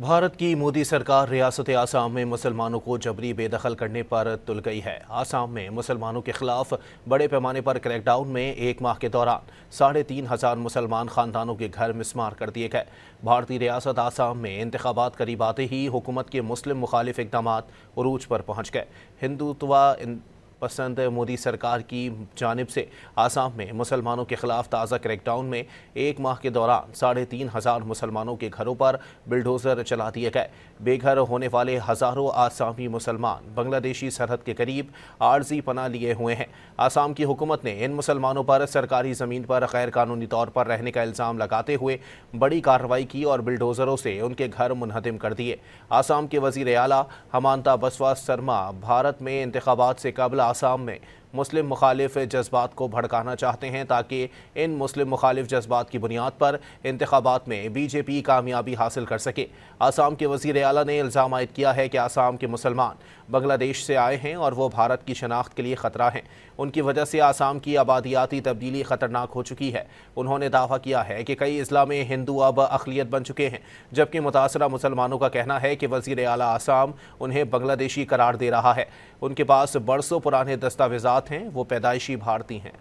भारत की मोदी सरकार रियासत आसाम में मुसलमानों को जबरी बेदखल करने पर तुल गई है। आसाम में मुसलमानों के खिलाफ बड़े पैमाने पर क्रैकडाउन में एक माह के दौरान 3,500 मुसलमान खानदानों के घर मिस्मार कर दिए गए। भारतीय रियासत आसाम में इंतखाबात करीब आते ही हुकूमत के मुस्लिम मुखालिफ इक़दामात उरूज पर पहुंच गए। हिंदुत्व पसंद मोदी सरकार की जानिब से आसाम में मुसलमानों के खिलाफ ताज़ा क्रैकडाउन में एक माह के दौरान 3,500 मुसलमानों के घरों पर बिल्डोज़र चला दिए गए। बेघर होने वाले हज़ारों आसामी मुसलमान बांग्लादेशी सरहद के करीब आर्जी पनाह लिए हुए हैं। आसाम की हुकूमत ने इन मुसलमानों पर सरकारी ज़मीन पर गैर कानूनी तौर पर रहने का इल्ज़ाम लगाते हुए बड़ी कार्रवाई की और बिल्डोज़रों से उनके घर मुनहदिम कर दिए। आसाम के वज़ीर आला हिमंता बिस्वा सरमा भारत में इंतखाबात से कबल आसाम में मुस्लिम मुखालिफ जज्बात को भड़काना चाहते हैं ताकि इन मुस्लिम मुखालिफ जज्बात की बुनियाद पर इंतखाबात में बीजेपी कामयाबी हासिल कर सके। आसाम के वज़ीर आला ने इल्ज़ाम आयद किया है कि आसाम के मुसलमान बांग्लादेश से आए हैं और वो भारत की शनाख्त के लिए ख़तरा हैं। उनकी वजह से आसाम की आबादियाती तब्दीली ख़तरनाक हो चुकी है। उन्होंने दावा किया है कि कई अज़ला में हिंदू अब अक़लियत बन चुके हैं, जबकि मुतासरा मुसलमानों का कहना है कि वज़ीर आला आसाम उन्हें बांग्लादेशी करार दे रहा है। उनके पास बरसों पुराने दस्तावेज़ात हैं, वो पैदाइशी भारतीय हैं।